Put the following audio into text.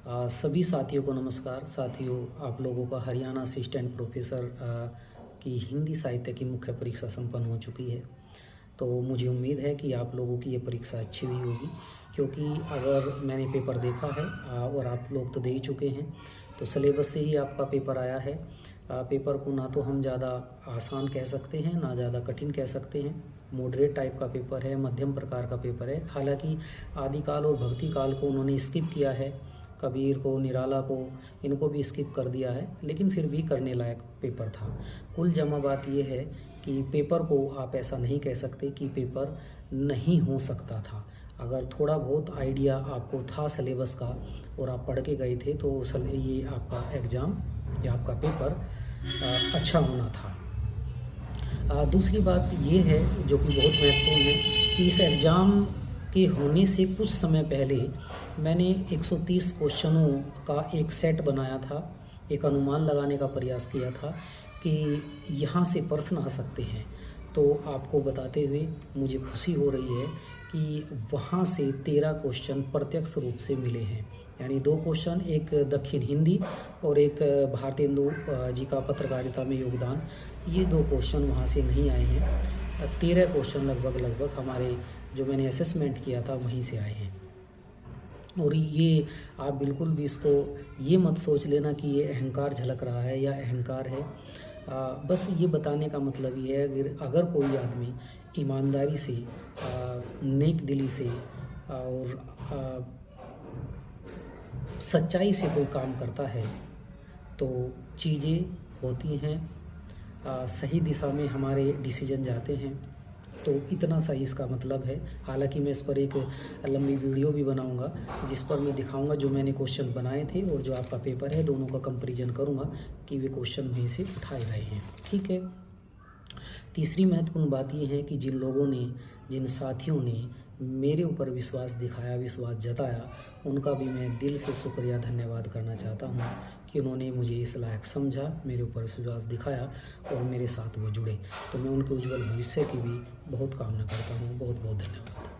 सभी साथियों को नमस्कार। साथियों, आप लोगों का हरियाणा असिस्टेंट प्रोफेसर की हिंदी साहित्य की मुख्य परीक्षा संपन्न हो चुकी है। तो मुझे उम्मीद है कि आप लोगों की ये परीक्षा अच्छी हुई होगी, क्योंकि अगर मैंने पेपर देखा है और आप लोग तो दे ही चुके हैं, तो सिलेबस से ही आपका पेपर आया है। पेपर को ना तो हम ज़्यादा आसान कह सकते हैं, ना ज़्यादा कठिन कह सकते हैं। मॉडरेट टाइप का पेपर है, मध्यम प्रकार का पेपर है। हालांकि आदिकाल और भक्ति काल को उन्होंने स्किप किया है, कबीर को, निराला को, इनको भी स्किप कर दिया है, लेकिन फिर भी करने लायक पेपर था। कुल जमा बात यह है कि पेपर को आप ऐसा नहीं कह सकते कि पेपर नहीं हो सकता था। अगर थोड़ा बहुत आइडिया आपको था सिलेबस का और आप पढ़ के गए थे, तो ये आपका एग्ज़ाम या आपका पेपर अच्छा होना था। दूसरी बात ये है, जो कि बहुत महत्वपूर्ण है, कि इस एग्ज़ाम के होने से कुछ समय पहले मैंने 130 क्वेश्चनों का एक सेट बनाया था। एक अनुमान लगाने का प्रयास किया था कि यहाँ से प्रश्न आ सकते हैं। तो आपको बताते हुए मुझे खुशी हो रही है कि वहाँ से 13 क्वेश्चन प्रत्यक्ष रूप से मिले हैं। यानी 2 क्वेश्चन, एक दक्षिण हिंदी और एक भारतेंदु जी का पत्रकारिता में योगदान, ये 2 क्वेश्चन वहाँ से नहीं आए हैं। 13 क्वेश्चन लगभग हमारे जो मैंने असेसमेंट किया था वहीं से आए हैं। और ये आप बिल्कुल भी इसको ये मत सोच लेना कि ये अहंकार झलक रहा है या अहंकार है। बस ये बताने का मतलब ये है, अगर कोई आदमी ईमानदारी से, नेक दिली से और सच्चाई से कोई काम करता है, तो चीज़ें होती हैं, सही दिशा में हमारे डिसीजन जाते हैं। तो इतना सा ही इसका मतलब है। हालांकि मैं इस पर एक लंबी वीडियो भी बनाऊंगा, जिस पर मैं दिखाऊंगा जो मैंने क्वेश्चन बनाए थे और जो आपका पेपर है, दोनों का कंपैरिजन करूंगा कि वे क्वेश्चन वहीं से उठाए गए हैं। ठीक है। तीसरी महत्वपूर्ण बात यह है कि जिन साथियों ने मेरे ऊपर विश्वास दिखाया, विश्वास जताया, उनका भी मैं दिल से शुक्रिया, धन्यवाद करना चाहता हूँ कि उन्होंने मुझे इस लायक समझा, मेरे ऊपर विश्वास दिखाया और मेरे साथ वो जुड़े। तो मैं उनके उज्जवल भविष्य की भी बहुत कामना करता हूँ। बहुत बहुत धन्यवाद।